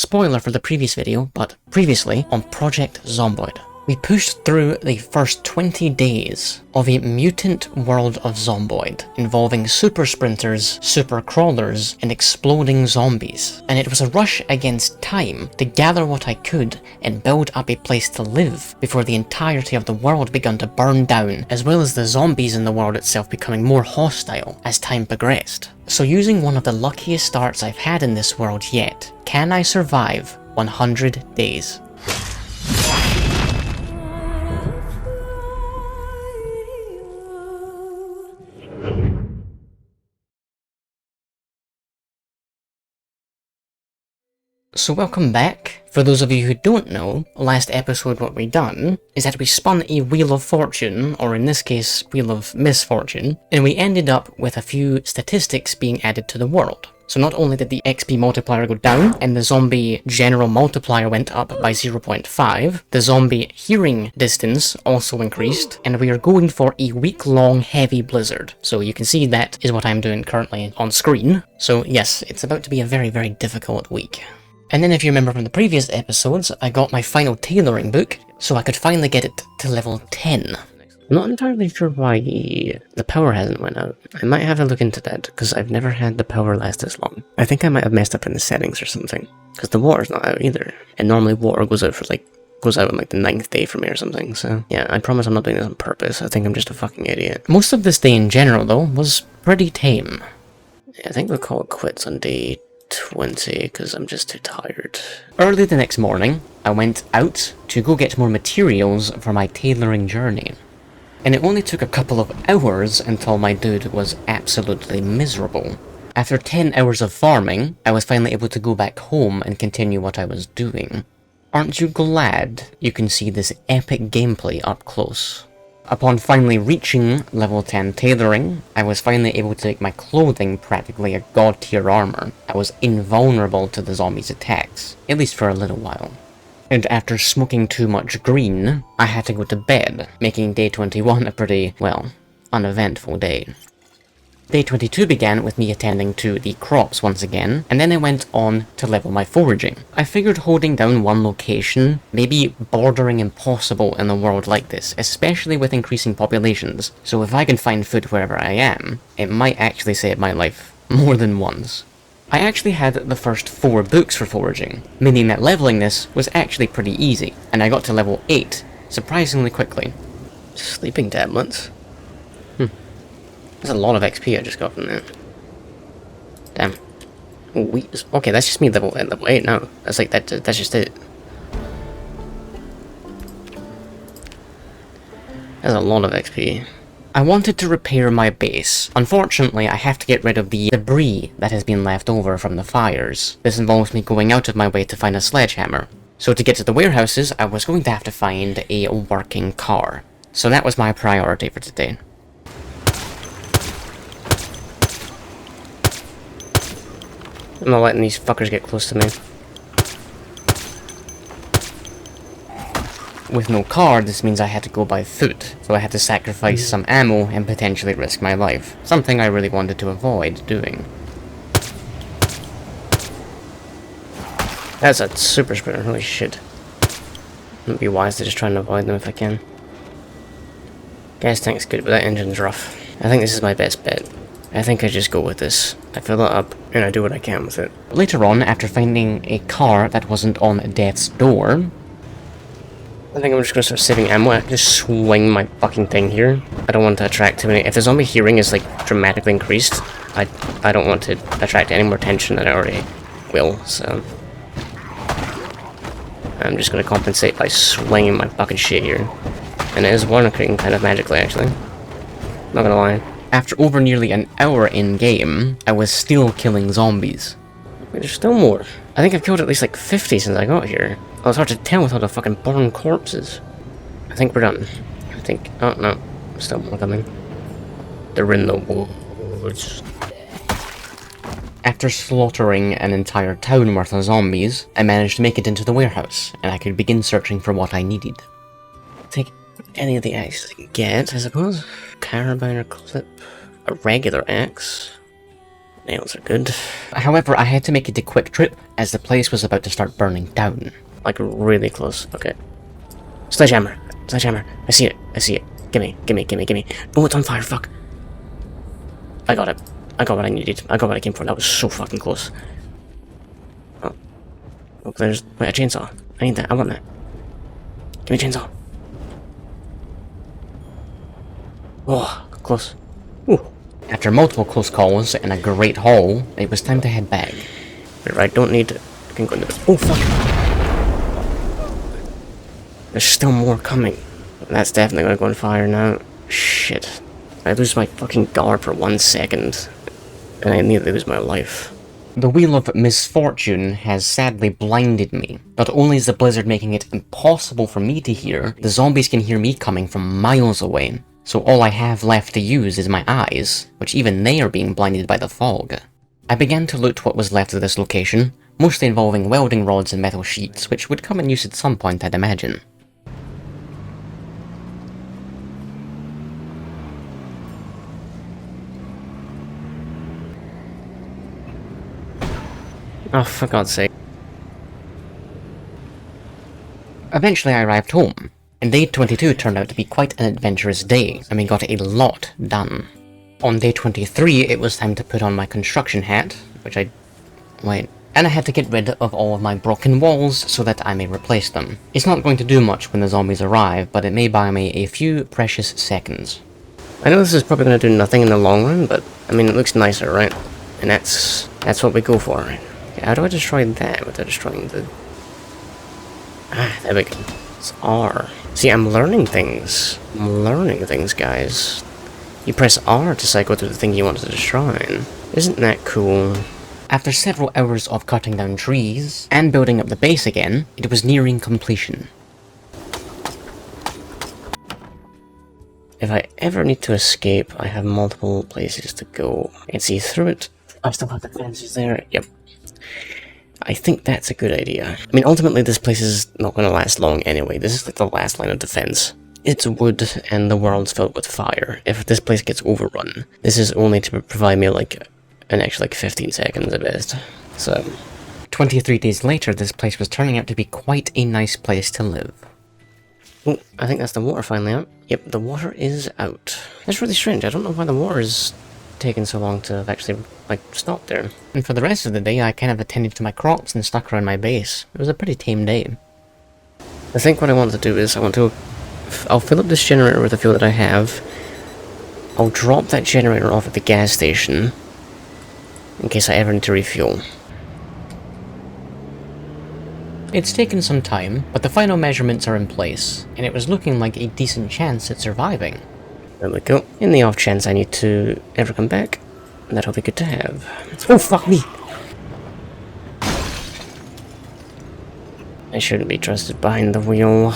Spoiler for the previous video, but previously on Project Zomboid. We pushed through the first 20 days of a mutant world of Zomboid, involving super sprinters, super crawlers, and exploding zombies. And it was a rush against time to gather what I could and build up a place to live before the entirety of the world began to burn down, as well as the zombies in the world itself becoming more hostile as time progressed. So using one of the luckiest starts I've had in this world yet, can I survive 100 days? So welcome back. For those of you who don't know, last episode what we done is that we spun a Wheel of Fortune, or in this case, Wheel of Misfortune, and we ended up with a few statistics being added to the world. So not only did the XP multiplier go down, and the zombie general multiplier went up by 0.5, the zombie hearing distance also increased, and we are going for a week-long heavy blizzard. So you can see that is what I'm doing currently on screen. So yes, it's about to be a very, very difficult week. And then if you remember from the previous episodes, I got my final tailoring book, so I could finally get it to level 10. I'm not entirely sure why the power hasn't went out. I might have to look into that, because I've never had the power last this long. I think I might have messed up in the settings or something, because the water's not out either. And normally water goes out on like the 9th day for me or something, so yeah, I promise I'm not doing this on purpose. I think I'm just a fucking idiot. Most of this day in general, though, was pretty tame. Yeah, I think we'll call it quits on day 20, because I'm just too tired. Early the next morning, I went out to go get more materials for my tailoring journey. And it only took a couple of hours until my dude was absolutely miserable. After 10 hours of farming, I was finally able to go back home and continue what I was doing. Aren't you glad you can see this epic gameplay up close? Upon finally reaching level 10 tailoring, I was finally able to make my clothing practically a god tier armor. I was invulnerable to the zombies' attacks, at least for a little while. And after smoking too much green, I had to go to bed, making day 21 a pretty, well, uneventful day. Day 22 began with me attending to the crops once again, and then I went on to level my foraging. I figured holding down one location may be bordering impossible in a world like this, especially with increasing populations, so if I can find food wherever I am, it might actually save my life more than once. I actually had the first 4 books for foraging, meaning that leveling this was actually pretty easy, and I got to level 8 surprisingly quickly. Sleeping tablets? That's a lot of XP I just got from that. Damn. Okay, that's just me level 8 now. That's like, that's just it. That's a lot of XP. I wanted to repair my base. Unfortunately, I have to get rid of the debris that has been left over from the fires. This involves me going out of my way to find a sledgehammer. So to get to the warehouses, I was going to have to find a working car. So that was my priority for today. I'm not letting these fuckers get close to me. With no car, this means I had to go by foot, so I had to sacrifice some ammo and potentially risk my life. Something I really wanted to avoid doing. That's a super sprinter, holy shit. It would be wise to just try and avoid them if I can. Gas tank's good, but that engine's rough. I think this is my best bet. I think I just go with this. I fill it up, and I do what I can with it. Later on, after finding a car that wasn't on death's door, I think I'm just gonna start saving ammo. I can just swing my fucking thing here. I don't want to attract too many. If the zombie hearing is like dramatically increased, I don't want to attract any more attention than I already will, so I'm just gonna compensate by swinging my fucking shit here. And it is one-clicking kind of magically, actually. Not gonna lie. After over nearly an hour in-game, I was still killing zombies. Wait, there's still more. I think I've killed at least like 50 since I got here. Oh, it's hard to tell with all the fucking born corpses. I think we're done. I think... oh, no. Still more coming. They're in the woods. After slaughtering an entire town worth of zombies, I managed to make it into the warehouse, and I could begin searching for what I needed. Take any of the axes I can get, I suppose. Carabiner clip. A regular axe. Nails are good. However, I had to make it a quick trip, as the place was about to start burning down. Like, really close. Okay. Sledgehammer! Sledgehammer! I see it! I see it! Gimme! Gimme! Gimme! Gimme! Oh, it's on fire! Fuck! I got it. I got what I needed. I got what I came for. That was so fucking close. Oh. Oh, there's... Wait, a chainsaw. I need that. I want that. Give me a chainsaw. Oh, close. Ooh. After multiple close calls and a great haul, it was time to head back. I don't need to... I can go into this. Oh, fuck! There's still more coming. That's definitely gonna go on fire now. Shit. I lose my fucking guard for 1 second, and I nearly lose my life. The Wheel of Misfortune has sadly blinded me. Not only is the blizzard making it impossible for me to hear, the zombies can hear me coming from miles away. So all I have left to use is my eyes, which even they are being blinded by the fog. I began to loot what was left of this location, mostly involving welding rods and metal sheets, which would come in use at some point, I'd imagine. Oh, for God's sake. Eventually I arrived home, and day 22 turned out to be quite an adventurous day, and we got a lot done. On day 23, it was time to put on my construction hat, which and I had to get rid of all of my broken walls so that I may replace them. It's not going to do much when the zombies arrive, but it may buy me a few precious seconds. I know this is probably going to do nothing in the long run, but, I mean, it looks nicer, right? And that's what we go for, right? Okay, how do I destroy that without destroying the... Ah, there we go. It's R. See, I'm learning things. I'm learning things, guys. You press R to cycle through the thing you want to destroy. Isn't that cool? After several hours of cutting down trees, and building up the base again, it was nearing completion. If I ever need to escape, I have multiple places to go. I can see through it. I still have the fences there. Yep. I think that's a good idea. I mean, ultimately this place is not going to last long anyway. This is like the last line of defense. It's wood, and the world's filled with fire. If this place gets overrun, this is only to provide me like an extra 15 seconds at best. So, 23 days later, this place was turning out to be quite a nice place to live. Oh, I think that's the water finally out. Yep, the water is out. That's really strange. I don't know why the water is taken so long to actually, stop there. And for the rest of the day, I kind of attended to my crops and stuck around my base. It was a pretty tame day. I think what I want to do is, I'll fill up this generator with the fuel that I have. I'll drop that generator off at the gas station, in case I ever need to refuel. It's taken some time, but the final measurements are in place, and it was looking like a decent chance at surviving. There we go. In the off chance I need to ever come back, that'll be good to have. Oh, fuck me! I shouldn't be trusted behind the wheel.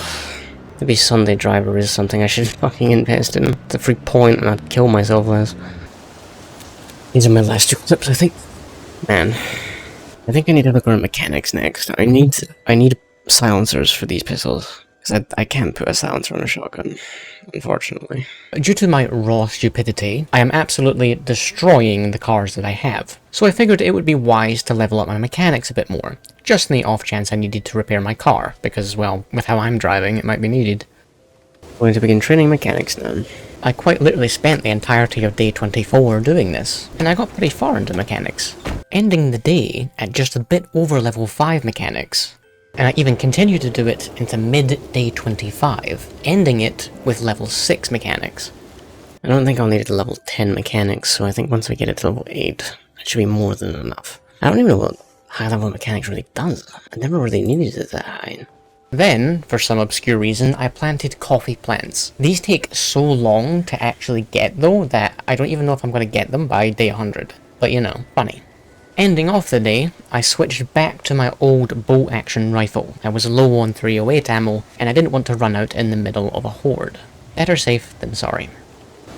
Maybe Sunday driver is something I should fucking invest in. It's a free point and I'd kill myself less. These are my last 2 clips, I think. Man. I think I need to look around mechanics next. I need silencers for these pistols. Because I can't put a silencer on a shotgun, unfortunately. Due to my raw stupidity, I am absolutely destroying the cars that I have. So I figured it would be wise to level up my mechanics a bit more, just in the off chance I needed to repair my car, because, well, with how I'm driving, it might be needed. Going to begin training mechanics now. I quite literally spent the entirety of day 24 doing this, and I got pretty far into mechanics, ending the day at just a bit over level 5 mechanics. And I even continued to do it into mid-day 25, ending it with level 6 mechanics. I don't think I'll need it to level 10 mechanics, so I think once we get it to level 8, it should be more than enough. I don't even know what high-level mechanics really does. I never really needed it that high. Then, for some obscure reason, I planted coffee plants. These take so long to actually get, though, that I don't even know if I'm going to get them by day 100. But you know, funny. Ending off the day, I switched back to my old bolt-action rifle. I was low on 308 ammo, and I didn't want to run out in the middle of a horde. Better safe than sorry.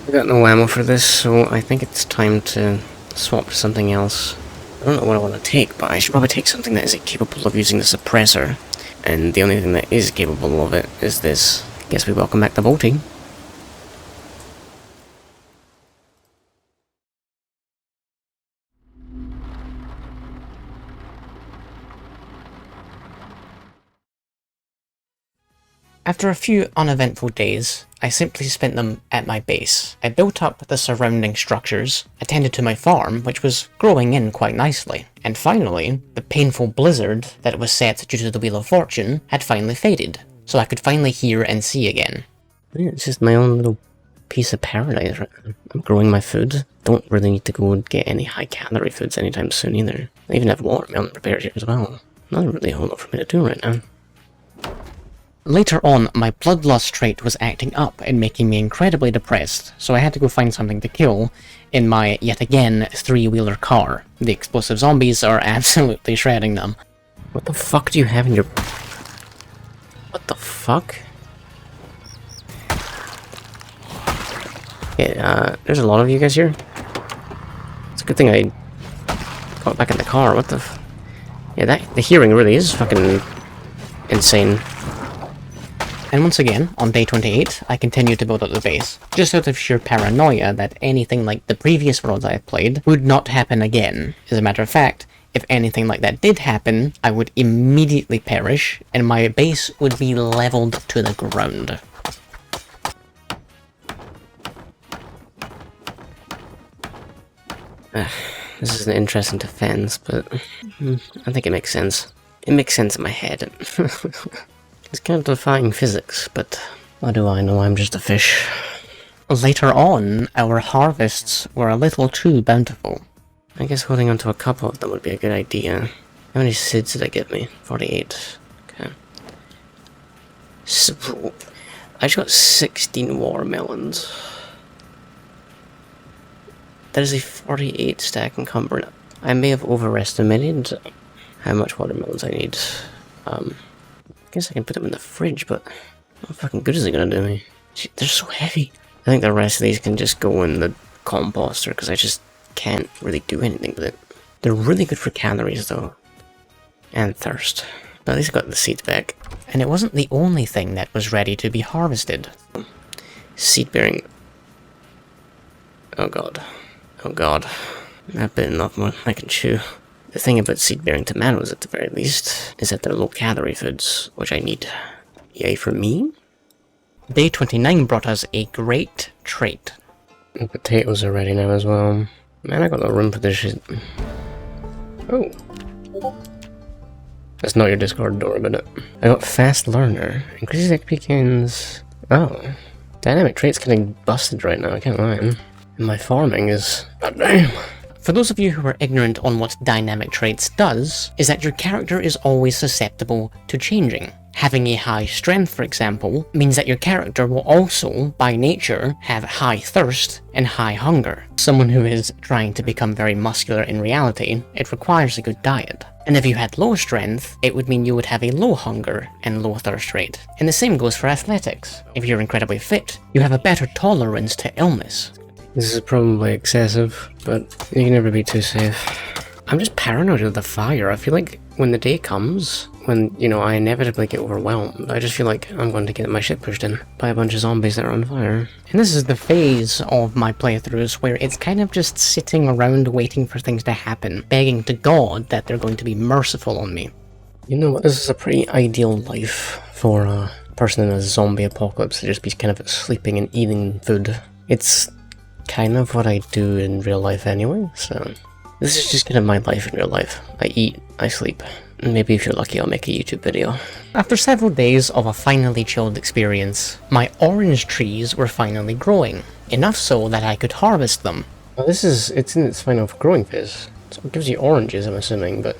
I got no ammo for this, so I think it's time to swap to something else. I don't know what I want to take, but I should probably take something that is capable of using the suppressor. And the only thing that is capable of it is this. Guess we welcome back the bolting. After a few uneventful days, I simply spent them at my base. I built up the surrounding structures, attended to my farm, which was growing in quite nicely, and finally, the painful blizzard that was set due to the Wheel of Fortune had finally faded, so I could finally hear and see again. Yeah, it's just my own little piece of paradise right now. I'm growing my food. Don't really need to go and get any high-calorie foods anytime soon either. I even have watermelon prepared here as well. Not really a whole lot for me to do right now. Later on, my bloodlust trait was acting up and making me incredibly depressed, so I had to go find something to kill in my, yet again, three-wheeler car. The explosive zombies are absolutely shredding them. What the fuck do you have in your... What the fuck? Yeah, there's a lot of you guys here. It's a good thing I got back in the car, what the f... Yeah, the hearing really is fucking insane. And once again, on day 28, I continued to build up the base, just out of sheer paranoia that anything like the previous worlds I have played would not happen again. As a matter of fact, if anything like that did happen, I would immediately perish, and my base would be leveled to the ground. This is an interesting defense, but I think it makes sense. It makes sense in my head. It's kind of defying physics, but what do I know, I'm just a fish. Later on, our harvests were a little too bountiful. I guess holding onto a couple of them would be a good idea. How many seeds did I get me? 48. Okay. So, I just got 16 watermelons. That is a 48 stack encumbrance. I may have overestimated how much watermelons I need. I guess I can put them in the fridge, but how fucking good is it gonna do me? Gee, they're so heavy. I think the rest of these can just go in the composter, because I just can't really do anything with it. They're really good for calories, though. And thirst. But at least I got the seeds back. And it wasn't the only thing that was ready to be harvested. Seed bearing. Oh god. Oh god. I've been enough more than I can chew. The thing about seed-bearing tomatoes, at the very least, is that they're low-calorie foods, which I need. Yay for me? Day 29 brought us a great trait. The potatoes are ready now as well. Man, I got no room for this shit. Oh. That's not your Discord door, but I got Fast Learner. Increases XP gains... Oh. Dynamic trait's getting busted right now, I can't lie. And my farming is... God damn. For those of you who are ignorant on what dynamic traits does, is that your character is always susceptible to changing. Having a high strength, for example, means that your character will also, by nature, have high thirst and high hunger. Someone who is trying to become very muscular in reality, it requires a good diet. And if you had low strength, it would mean you would have a low hunger and low thirst rate. And the same goes for athletics. If you're incredibly fit, you have a better tolerance to illness. This is probably excessive, but you can never be too safe. I'm just paranoid of the fire. I feel like when the day comes, when, you know, I inevitably get overwhelmed, I just feel like I'm going to get my shit pushed in by a bunch of zombies that are on fire. And this is the phase of my playthroughs where it's kind of just sitting around waiting for things to happen, begging to God that they're going to be merciful on me. You know what, this is a pretty ideal life for a person in a zombie apocalypse to just be kind of sleeping and eating food. It's kind of what I do in real life anyway, so this is just kind of my life in real life. I eat, I sleep. Maybe if you're lucky I'll make a YouTube video. After several days of a finally chilled experience, my orange trees were finally growing. Enough so that I could harvest them. Well, it's in its final growing phase, so it gives you oranges, I'm assuming, but...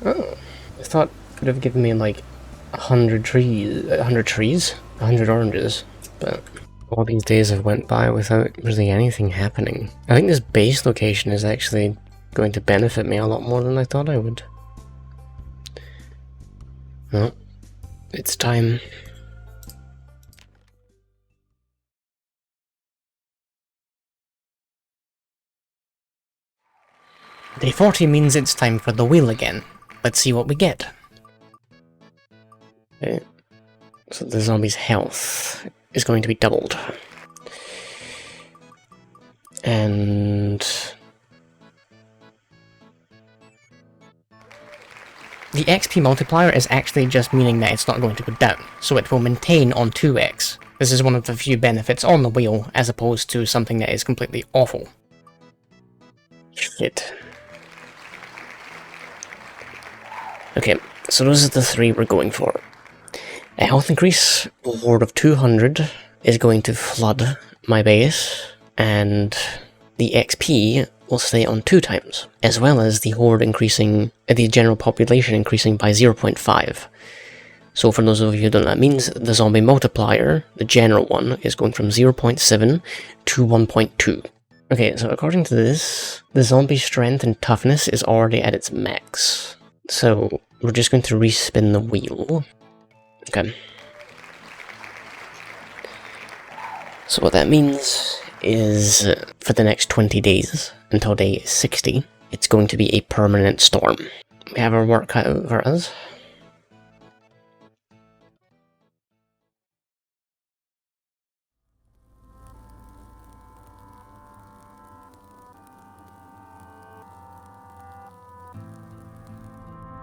Oh, I thought it could have given me like 100 trees, 100 oranges, but... all these days have went by without really anything happening. I think this base location is actually going to benefit me a lot more than I thought I would. Well, it's time. Day 40 means it's time for the wheel again. Let's see what we get. Okay. So the zombie's health is going to be doubled. And The XP multiplier is actually just meaning that it's not going to go down, so it will maintain on 2x. This is one of the few benefits on the wheel, as opposed to something that is completely awful. Shit. Okay, so those are the 3 we're going for. A health increase, a horde of 200 is going to flood my base, and the XP will stay on 2 times, as well as the horde increasing, the general population increasing by 0.5. So for those of you who don't know what that means, the zombie multiplier, the general one, is going from 0.7 to 1.2. Okay, so according to this, the zombie strength and toughness is already at its max. So we're just going to respin the wheel. Okay. So what that means is, for the next 20 days, until day 60, it's going to be a permanent storm. We have our work cut out for us.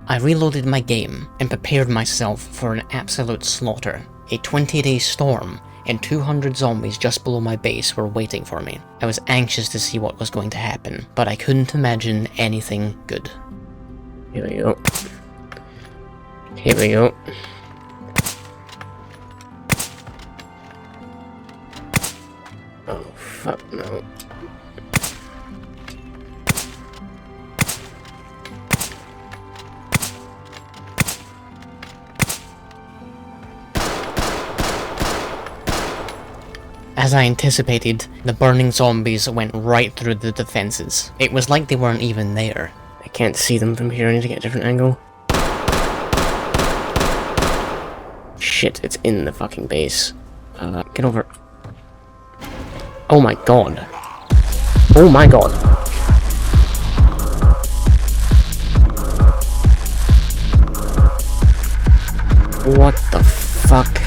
I reloaded my game and prepared myself for an absolute slaughter. A 20-day storm and 200 zombies just below my base were waiting for me. I was anxious to see what was going to happen, but I couldn't imagine anything good. Here we go. Here we go. Oh, fuck no. As I anticipated, the burning zombies went right through the defenses. It was like they weren't even there. I can't see them from here, I need to get a different angle. Shit, it's in the fucking base. Get over. Oh my god. Oh my god. What the fuck?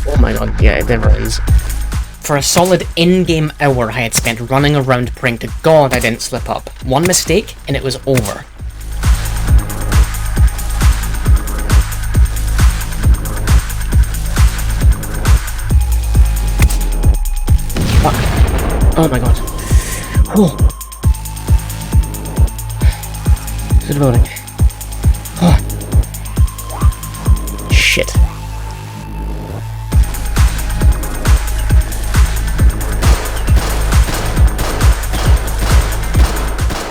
Oh my god, yeah, it never ends. For a solid in-game hour I had spent running around praying to God I didn't slip up. One mistake, and it was over. Fuck. Oh my god. Oh. To the building. Oh. Shit.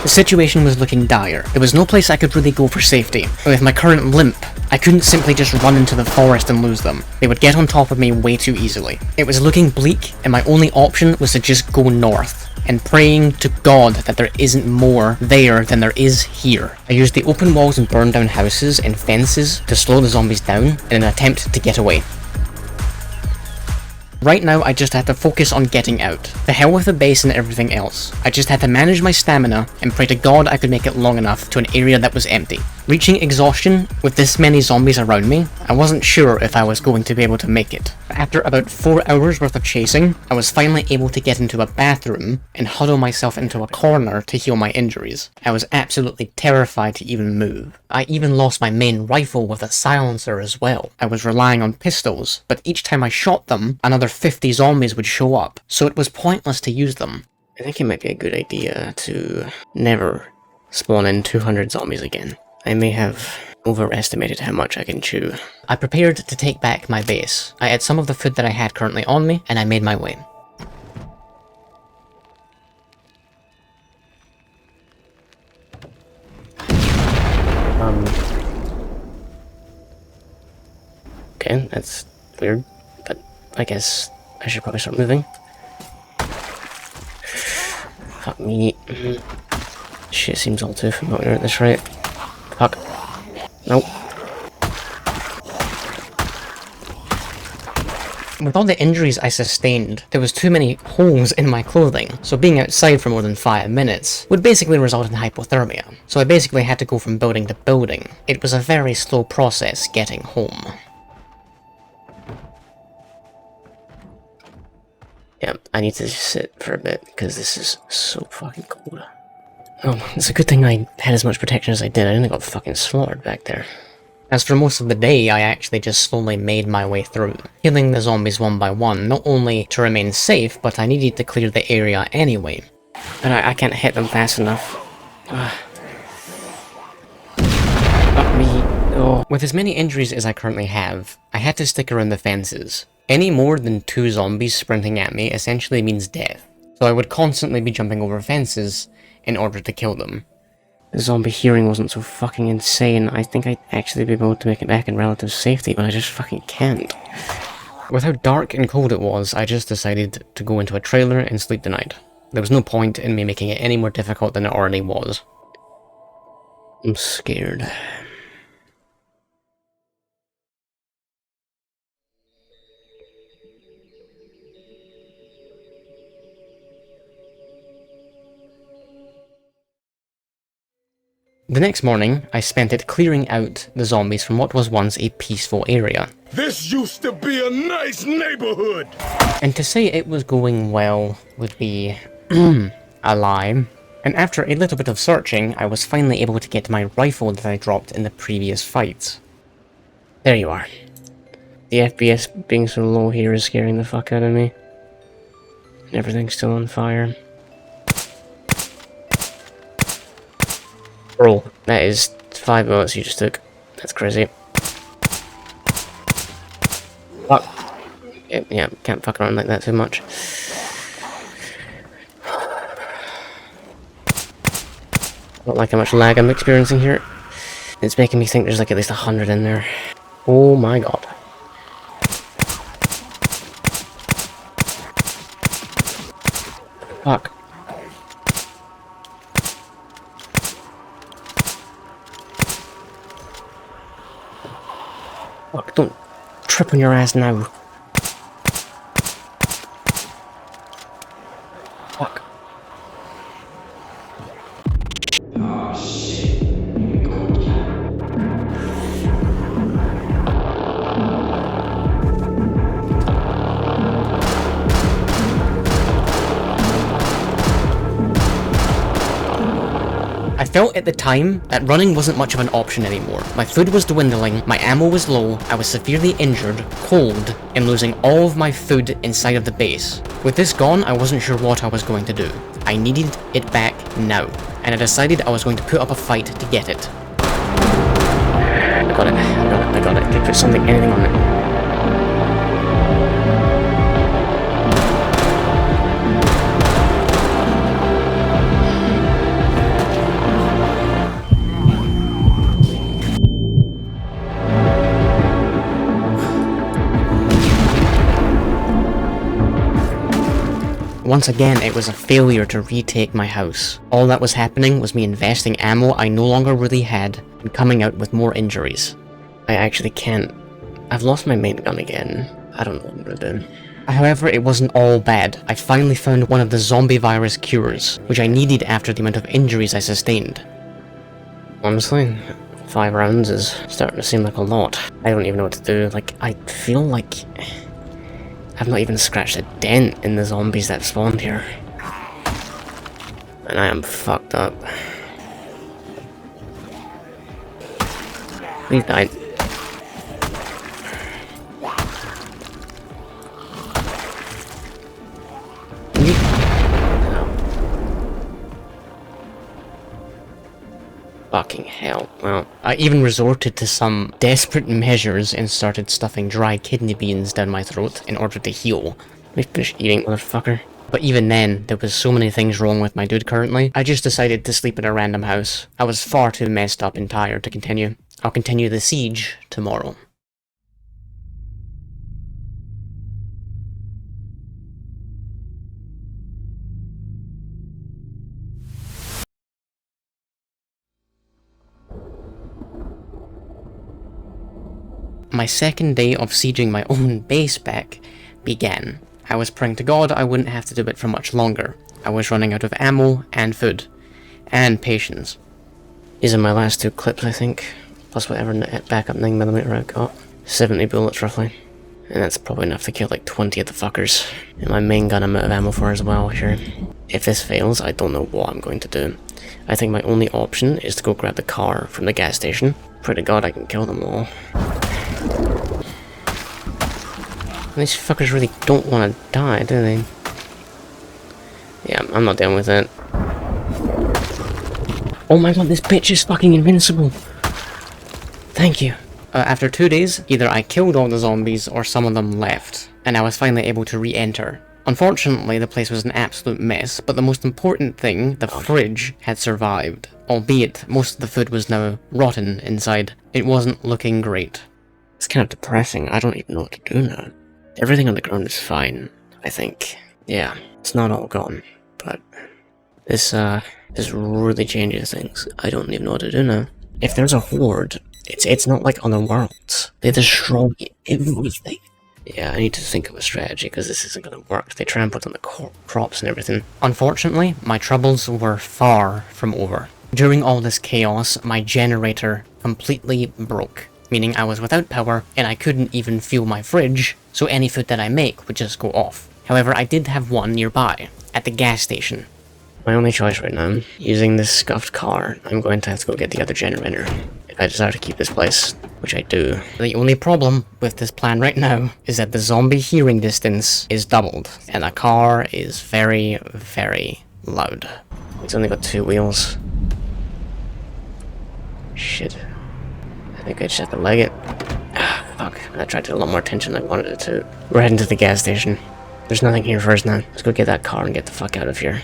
The situation was looking dire. There was no place I could really go for safety. And with my current limp, I couldn't simply just run into the forest and lose them. They would get on top of me way too easily. It was looking bleak, and my only option was to just go north, and praying to God that there isn't more there than there is here. I used the open walls and burned down houses and fences to slow the zombies down in an attempt to get away. Right now, I just had to focus on getting out. The hell with the base and everything else. I just had to manage my stamina and pray to God I could make it long enough to an area that was empty. Reaching exhaustion with this many zombies around me, I wasn't sure if I was going to be able to make it. After about 4 hours worth of chasing, I was finally able to get into a bathroom and huddle myself into a corner to heal my injuries. I was absolutely terrified to even move. I even lost my main rifle with a silencer as well. I was relying on pistols, but each time I shot them, another 50 zombies would show up, so it was pointless to use them. I think it might be a good idea to never spawn in 200 zombies again. I may have overestimated how much I can chew. I prepared to take back my base. I ate some of the food that I had currently on me, and I made my way. Okay, that's weird, but I guess I should probably start moving. Fuck me. Shit seems all too familiar at this rate. Fuck. Nope. With all the injuries I sustained, there was too many holes in my clothing, so being outside for more than 5 minutes would basically result in hypothermia. So I basically had to go from building to building. It was a very slow process getting home. Yeah, I need to just sit for a bit, because this is so fucking cold. Oh, it's a good thing I had as much protection as I did. I didn't got fucking slaughtered back there. As for most of the day, I actually just slowly made my way through, killing the zombies one by one, not only to remain safe, but I needed to clear the area anyway. But I can't hit them fast enough. Fuck me. Oh. With as many injuries as I currently have, I had to stick around the fences. Any more than 2 zombies sprinting at me essentially means death, so I would constantly be jumping over fences in order to kill them. The zombie hearing wasn't so fucking insane. I think I'd actually be able to make it back in relative safety, but I just fucking can't. With how dark and cold it was, I just decided to go into a trailer and sleep the night. There was no point in me making it any more difficult than it already was. I'm scared. The next morning, I spent it clearing out the zombies from what was once a peaceful area. This used to be a nice neighborhood! And to say it was going well would be a lie. And after a little bit of searching, I was finally able to get my rifle that I dropped in the previous fights. There you are. The FPS being so low here is scaring the fuck out of me. Everything's still on fire. Bro, that is 5 bullets you just took. That's crazy. Fuck. Yeah, can't fuck around like that too much. Not like how much lag I'm experiencing here. It's making me think there's like at least 100 in there. Oh my god. Fuck. Fuck, don't trip on your ass now. Fuck. I felt at the time that running wasn't much of an option anymore. My food was dwindling, my ammo was low, I was severely injured, cold, and losing all of my food inside of the base. With this gone, I wasn't sure what I was going to do. I needed it back now, and I decided I was going to put up a fight to get it. I got it. Can I put anything on it? Once again, it was a failure to retake my house. All that was happening was me investing ammo I no longer really had, and coming out with more injuries. I actually can't. I've lost my main gun again. I don't know what I'm gonna do. However, it wasn't all bad. I finally found one of the zombie virus cures, which I needed after the amount of injuries I sustained. Honestly, 5 rounds is starting to seem like a lot. I don't even know what to do. Like, I feel like I've not even scratched a dent in the zombies that spawned here. And I am fucked up. Please die. Fucking hell. Well, I even resorted to some desperate measures and started stuffing dry kidney beans down my throat in order to heal. Let me finish eating, motherfucker. But even then, there was so many things wrong with my dude currently, I just decided to sleep in a random house. I was far too messed up and tired to continue. I'll continue the siege tomorrow. My second day of sieging my own base back began. I was praying to God I wouldn't have to do it for much longer. I was running out of ammo and food. And patience. These are my last 2 clips, I think. Plus whatever backup 9mm I've got. 70 bullets, roughly. And that's probably enough to kill like 20 of the fuckers. And my main gun I'm out of ammo for as well here. If this fails, I don't know what I'm going to do. I think my only option is to go grab the car from the gas station. Pray to God I can kill them all. These fuckers really don't want to die, do they? Yeah, I'm not dealing with it. Oh my god, this bitch is fucking invincible! Thank you. After 2 days, either I killed all the zombies or some of them left, and I was finally able to re-enter. Unfortunately, the place was an absolute mess, but the most important thing, the fridge, had survived. Albeit, most of the food was now rotten inside. It wasn't looking great. It's kind of depressing. I don't even know what to do now. Everything on the ground is fine, I think. Yeah, it's not all gone, but this really changes things. I don't even know what to do now. If there's a horde, it's not like other worlds. They destroy everything. Yeah, I need to think of a strategy, because this isn't going to work. They try and put on the crops and everything. Unfortunately, my troubles were far from over. During all this chaos, my generator completely broke, meaning I was without power, and I couldn't even fuel my fridge, so any food that I make would just go off. However, I did have one nearby, at the gas station. My only choice right now, using this scuffed car, I'm going to have to go get the other generator. If I desire to keep this place, which I do. The only problem with this plan right now is that the zombie hearing distance is doubled, and the car is very, very loud. It's only got 2 wheels. Shit. I think I just have to leg it. Ah, fuck. I tried to do a lot more attention than I wanted it to. We're heading to the gas station. There's nothing here for us now. Let's go get that car and get the fuck out of here.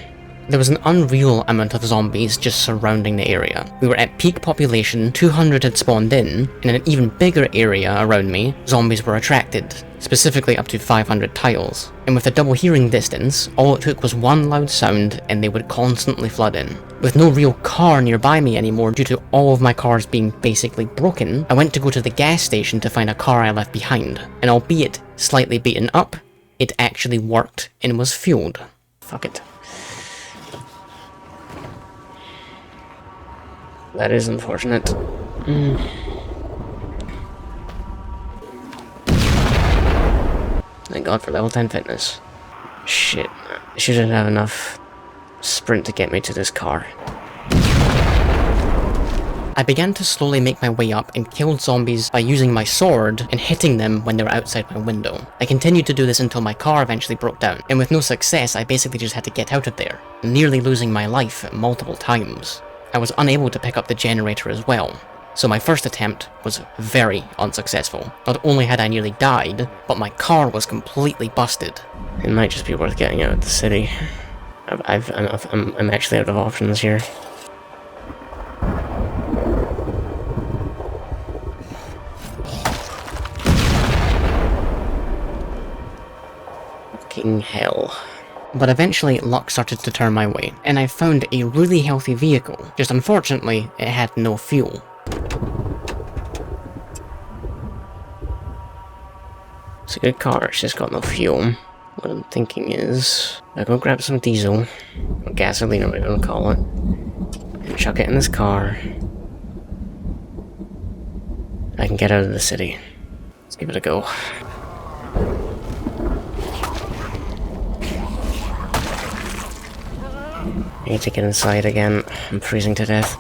There was an unreal amount of zombies just surrounding the area. We were at peak population, 200 had spawned in an even bigger area around me, zombies were attracted, specifically up to 500 tiles. And with a double hearing distance, all it took was one loud sound and they would constantly flood in. With no real car nearby me anymore due to all of my cars being basically broken, I went to go to the gas station to find a car I left behind, and albeit slightly beaten up, it actually worked and was fueled. Fuck it. That is unfortunate. Thank God for level 10 fitness. Shit. I shouldn't have enough sprint to get me to this car. I began to slowly make my way up and killed zombies by using my sword and hitting them when they were outside my window. I continued to do this until my car eventually broke down, and with no success I basically just had to get out of there, nearly losing my life multiple times. I was unable to pick up the generator as well, so my first attempt was very unsuccessful. Not only had I nearly died, but my car was completely busted. It might just be worth getting out of the city. I'm actually out of options here. Fucking hell. But eventually, luck started to turn my way, and I found a really healthy vehicle, just unfortunately, it had no fuel. It's a good car, it's just got no fuel. What I'm thinking is, I'll go grab some diesel, or gasoline or whatever you want to call it, and chuck it in this car. I can get out of the city. Let's give it a go. I need to get inside again. I'm freezing to death.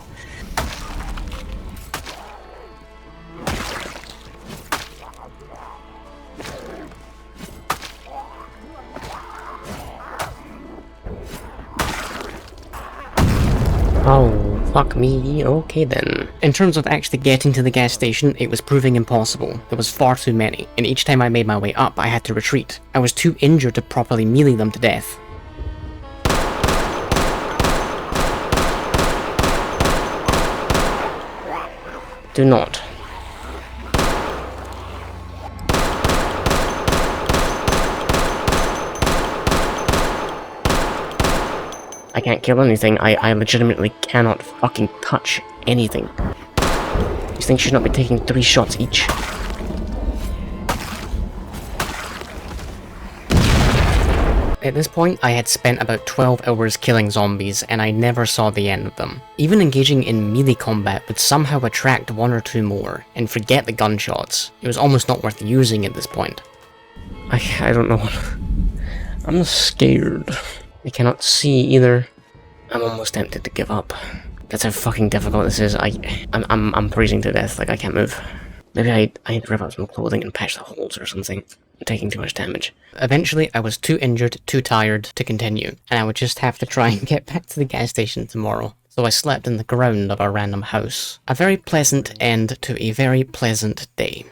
Oh, fuck me. Okay then. In terms of actually getting to the gas station, it was proving impossible. There was far too many, and each time I made my way up, I had to retreat. I was too injured to properly melee them to death. Do not. I can't kill anything. I legitimately cannot fucking touch anything. These things should not be taking 3 shots each. At this point, I had spent about 12 hours killing zombies, and I never saw the end of them. Even engaging in melee combat would somehow attract 1 or 2 more, and forget the gunshots. It was almost not worth using at this point. I don't know. I'm scared. I cannot see either. I'm almost tempted to give up. That's how fucking difficult this is. I'm freezing to death, like I can't move. Maybe I need to rip out some clothing and patch the holes or something. I'm taking too much damage. Eventually, I was too injured, too tired to continue, and I would just have to try and get back to the gas station tomorrow. So I slept in the ground of a random house. A very pleasant end to a very pleasant day.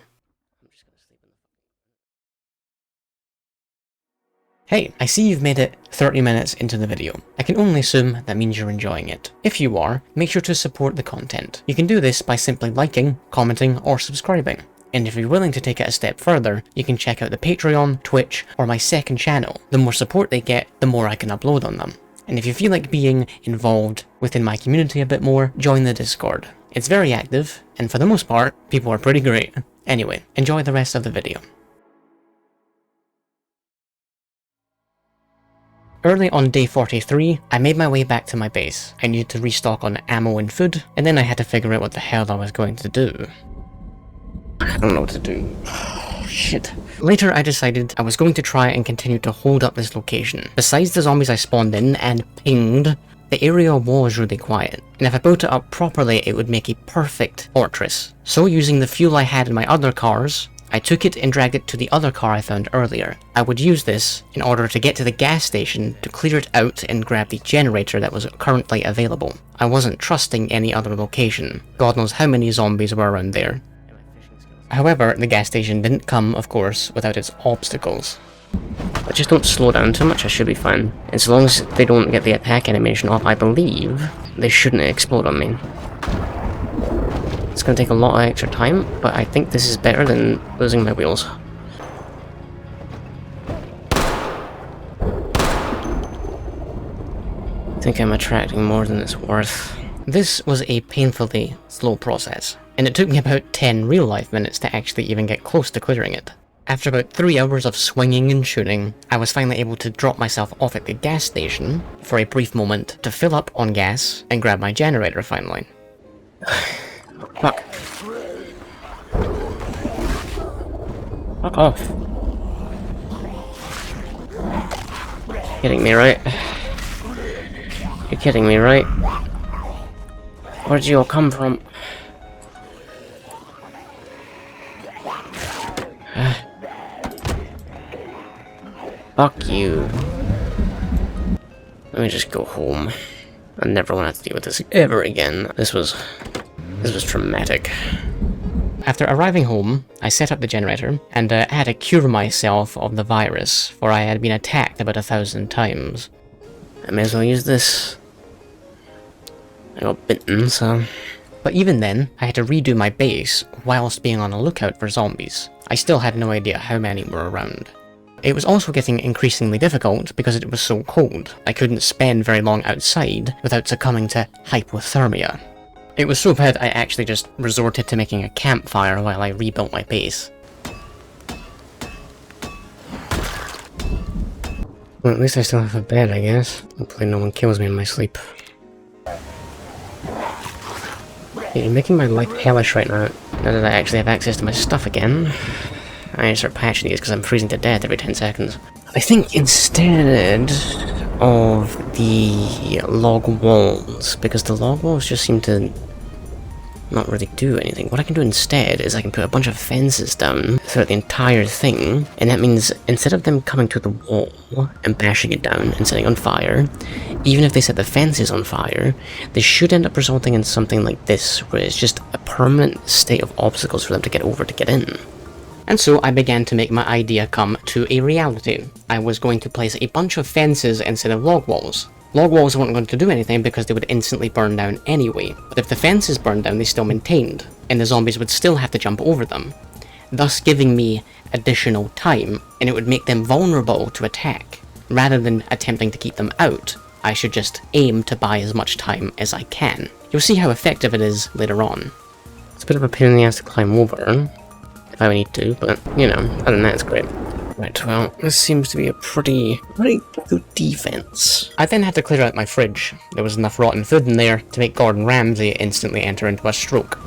Hey, I see you've made it 30 minutes into the video. I can only assume that means you're enjoying it. If you are, make sure to support the content. You can do this by simply liking, commenting, or subscribing. And if you're willing to take it a step further, you can check out the Patreon, Twitch, or my second channel. The more support they get, the more I can upload on them. And if you feel like being involved within my community a bit more, join the Discord. It's very active, and for the most part, people are pretty great. Anyway, enjoy the rest of the video. Early on day 43, I made my way back to my base. I needed to restock on ammo and food, and then I had to figure out what the hell I was going to do. I don't know what to do. Shit. Later I decided I was going to try and continue to hold up this location. Besides the zombies I spawned in and pinged, the area was really quiet, and if I built it up properly it would make a perfect fortress. So using the fuel I had in my other cars, I took it and dragged it to the other car I found earlier. I would use this in order to get to the gas station to clear it out and grab the generator that was currently available. I wasn't trusting any other location. God knows how many zombies were around there. However, the gas station didn't come, of course, without its obstacles. But just don't slow down too much, I should be fine. As long as they don't get the attack animation off, I believe they shouldn't explode on me. It's gonna take a lot of extra time, but I think this is better than losing my wheels. I think I'm attracting more than it's worth. This was a painfully slow process, and it took me about 10 real-life minutes to actually even get close to clearing it. After about 3 hours of swinging and shooting, I was finally able to drop myself off at the gas station for a brief moment to fill up on gas and grab my generator finally. Fuck. Fuck off. Kidding me, right? You're kidding me, right? Where'd you all come from? Fuck you. Let me just go home. I never want to have to deal with this ever again. This was traumatic. After arriving home, I set up the generator, and had to cure myself of the virus, for I had been attacked about 1,000 times. I may as well use this. I got bitten, so... But even then, I had to redo my base whilst being on the lookout for zombies. I still had no idea how many were around. It was also getting increasingly difficult because it was so cold. I couldn't spend very long outside without succumbing to hypothermia. It was so bad I actually just resorted to making a campfire while I rebuilt my base. Well, at least I still have a bed, I guess. Hopefully no one kills me in my sleep. Yeah, you're making my life hellish right now. Now that I actually have access to my stuff again. I need to start patching these because I'm freezing to death every 10 seconds. I think instead of the log walls, because the log walls just seem to not really do anything. What I can do instead is I can put a bunch of fences down throughout the entire thing, and that means instead of them coming to the wall and bashing it down and setting on fire, even if they set the fences on fire, they should end up resulting in something like this, where it's just a permanent state of obstacles for them to get over to get in. And so I began to make my idea come to a reality. I was going to place a bunch of fences instead of log walls. Log walls weren't going to do anything because they would instantly burn down anyway, but if the fences burned down they still maintained, and the zombies would still have to jump over them, thus giving me additional time, and it would make them vulnerable to attack. Rather than attempting to keep them out, I should just aim to buy as much time as I can. You'll see how effective it is later on. It's a bit of a pain in the ass to climb over, if I need to, but, you know, other than that it's great. Right, well, this seems to be a pretty good defense. I then had to clear out my fridge. There was enough rotten food in there to make Gordon Ramsay instantly enter into a stroke.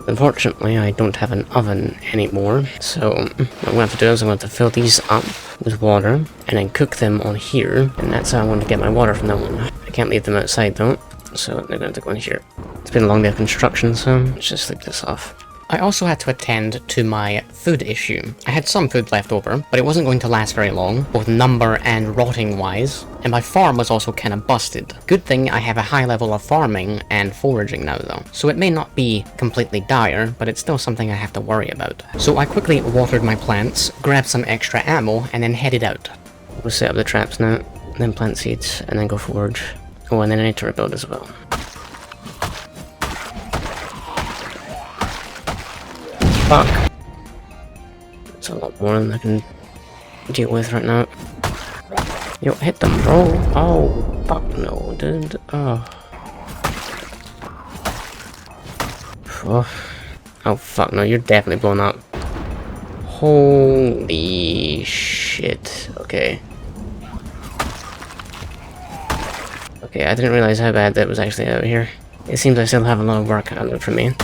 Unfortunately, I don't have an oven anymore, so what I'm going to have to do is I'm going to fill these up with water, and then cook them on here, and that's how I'm going to get my water from that one. I can't leave them outside though, so they're going to have to go in here. It's been a long day of construction, so let's just sleep this off. I also had to attend to my food issue. I had some food left over, but it wasn't going to last very long, both number and rotting wise, and my farm was also kinda busted. Good thing I have a high level of farming and foraging now though, so it may not be completely dire, but it's still something I have to worry about. So I quickly watered my plants, grabbed some extra ammo, and then headed out. We'll set up the traps now, then plant seeds, and then go forage. Oh, and then I need to rebuild as well. Fuck. That's a lot more than I can deal with right now. Yo, hit them, bro. Oh, fuck no, dude. Oh. Oh, fuck no, you're definitely blown up. Holy shit. Okay. Okay, I didn't realize how bad that was actually out here. It seems I still have a lot of work out there for me.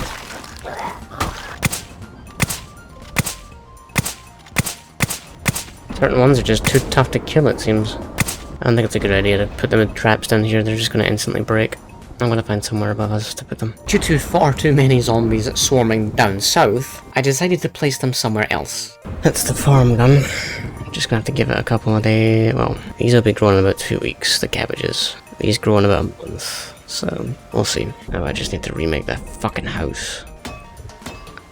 Certain ones are just too tough to kill, it seems. I don't think it's a good idea to put them in traps down here, they're just going to instantly break. I'm going to find somewhere above us to put them. Due to far too many zombies swarming down south, I decided to place them somewhere else. That's the farm done. Just going to have to give it a couple of days. Well, these will be growing in about 2 weeks, the cabbages. These grow in about a month, so we'll see. Now I just need to remake that fucking house.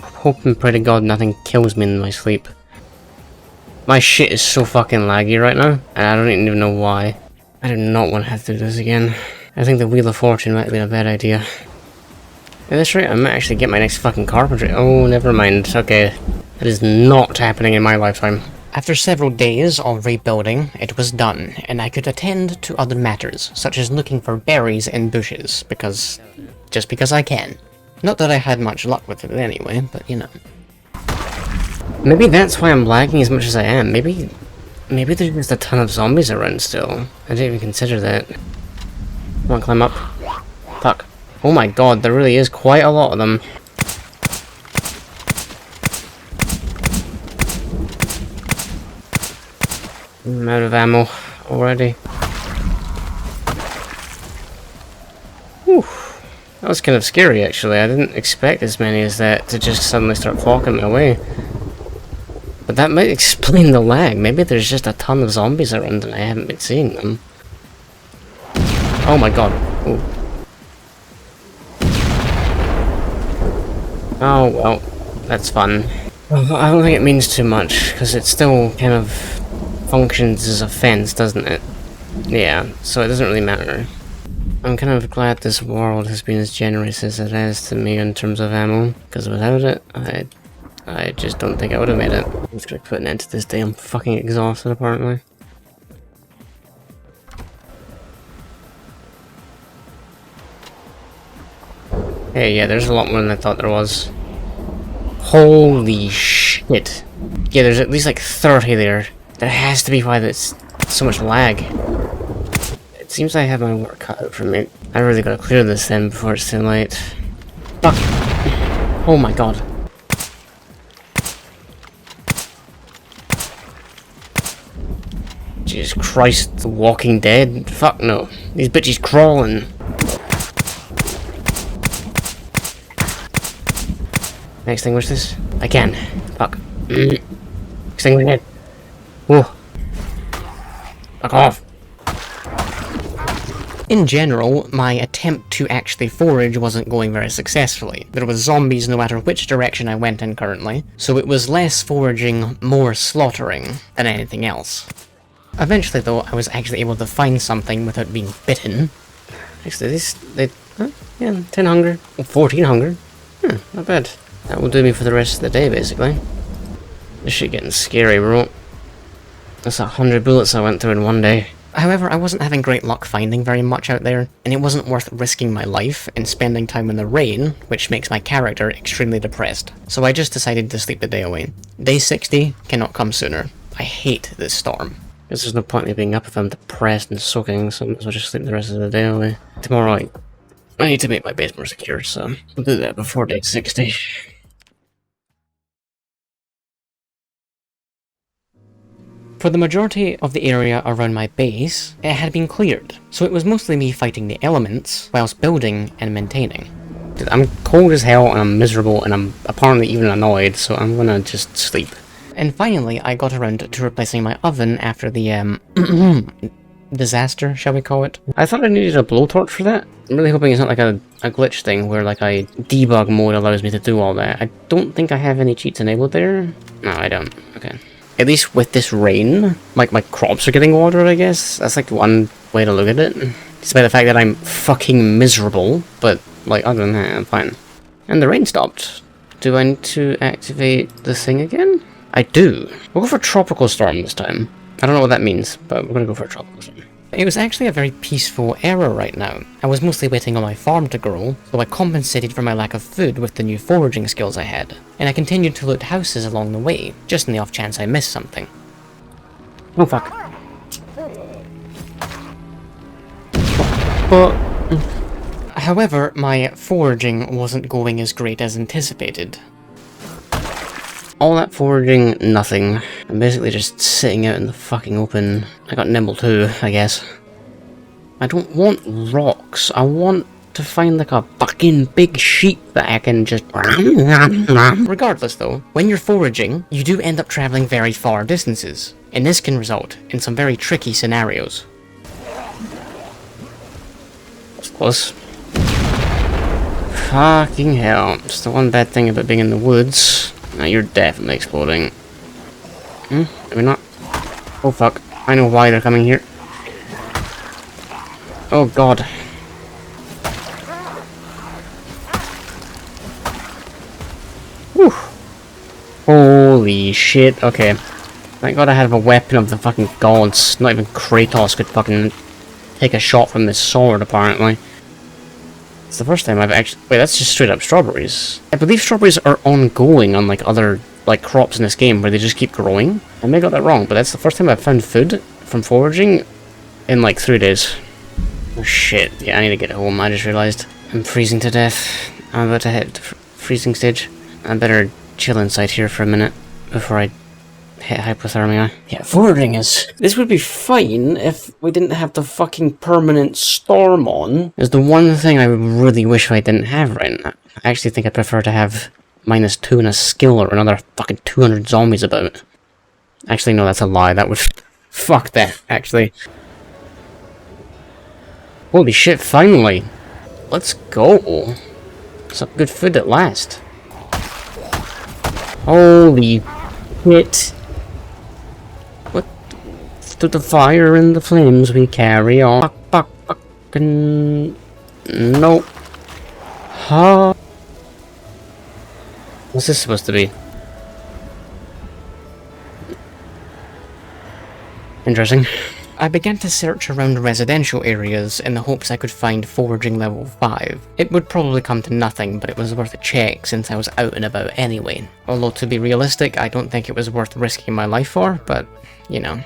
Hope and pray to God nothing kills me in my sleep. My shit is so fucking laggy right now, and I don't even know why. I do not want to have to do this again. I think the Wheel of Fortune might have been a bad idea. At this rate, I might actually get my next fucking carpentry. Oh, never mind. Okay. That is not happening in my lifetime. After several days of rebuilding, it was done, and I could attend to other matters, such as looking for berries in bushes, just because I can. Not that I had much luck with it anyway, but you know. Maybe that's why I'm lagging as much as I am. Maybe there's just a ton of zombies around still. I didn't even consider that. Come on, climb up. Fuck. Oh my god, there really is quite a lot of them. I'm out of ammo already. Whew. That was kind of scary actually. I didn't expect as many as that to just suddenly start flocking my way. But that might explain the lag. Maybe there's just a ton of zombies around and I haven't been seeing them. Oh my god. Ooh. Oh well, that's fun. Well, I don't think it means too much, because it still kind of functions as a fence, doesn't it? Yeah, so it doesn't really matter. I'm kind of glad this world has been as generous as it has to me in terms of ammo, because without it, I just don't think I would have made it. I'm just gonna put an end to this day. I'm fucking exhausted, apparently. Hey, yeah, there's a lot more than I thought there was. Holy shit. Yeah, there's at least like 30 there. That has to be why there's so much lag. It seems I have my work cut out for me. I really gotta clear this then before it's too late. Fuck. Oh my god. Jesus Christ, The Walking Dead? Fuck no. These bitches crawling. Extinguish this? I can. Fuck. Extinguish it. Whoa. Fuck off. In general, my attempt to actually forage wasn't going very successfully. There was zombies no matter which direction I went in currently, so it was less foraging, more slaughtering than anything else. Eventually though, I was actually able to find something without being bitten. Actually, yeah, 10 hunger, 14 hunger. Not bad. That will do me for the rest of the day, basically. This shit getting scary, bro. That's 100 bullets I went through in one day. However, I wasn't having great luck finding very much out there, and it wasn't worth risking my life and spending time in the rain, which makes my character extremely depressed. So I just decided to sleep the day away. Day 60 cannot come sooner. I hate this storm. Guess there's no point in me being up if I'm depressed and soaking, so I might as well just sleep the rest of the day away. Tomorrow, I need to make my base more secure, so we'll do that before day 60. For the majority of the area around my base, it had been cleared, so it was mostly me fighting the elements whilst building and maintaining. Dude, I'm cold as hell and I'm miserable and I'm apparently even annoyed, so I'm gonna just sleep. And finally, I got around to replacing my oven after the, disaster, shall we call it? I thought I needed a blowtorch for that. I'm really hoping it's not like a glitch thing where like a debug mode allows me to do all that. I don't think I have any cheats enabled there. No, I don't. Okay. At least with this rain, like my crops are getting watered, I guess. That's like one way to look at it. Despite the fact that I'm fucking miserable, but like other than that, I'm fine. And the rain stopped. Do I need to activate the thing again? I do. We'll go for Tropical Storm this time. I don't know what that means, but we're gonna go for a Tropical Storm. It was actually a very peaceful era right now. I was mostly waiting on my farm to grow, so I compensated for my lack of food with the new foraging skills I had, and I continued to loot houses along the way, just in the off chance I missed something. Oh fuck. But... however, my foraging wasn't going as great as anticipated. All that foraging, nothing. I'm basically just sitting out in the fucking open. I got nimble too, I guess. I don't want rocks. I want to find like a fucking big sheep that I can just... Regardless though, when you're foraging, you do end up traveling very far distances, and this can result in some very tricky scenarios. That's close. Fucking hell. It's the one bad thing about being in the woods. Now you're definitely exploding. Maybe not. Oh fuck. I know why they're coming here. Oh god. Whew. Holy shit. Okay. Thank god I have a weapon of the fucking gods. Not even Kratos could fucking take a shot from this sword, apparently. It's the first time I've actually... Wait, that's just straight up strawberries. I believe strawberries are ongoing on like other like crops in this game where they just keep growing. I may have got that wrong, but that's the first time I've found food from foraging in like 3 days. Oh shit, yeah, I need to get home, I just realised. I'm freezing to death. I'm about to hit freezing stage. I better chill inside here for a minute before I hit hypothermia. Yeah, foraging is... This would be fine if we didn't have the fucking permanent storm on. Is the one thing I really wish I didn't have right now. I actually think I'd prefer to have -2 in a skill or another fucking 200 zombies about. Actually, no, that's a lie. That would... Fuck that, actually. Holy shit, finally! Let's go! Some good food at last. Holy shit! To the fire and the flames we carry on. Fucking... Nope. Huh? What's this supposed to be? Interesting. I began to search around residential areas in the hopes I could find foraging level 5. It would probably come to nothing, but it was worth a check since I was out and about anyway. Although to be realistic, I don't think it was worth risking my life for, but, you know.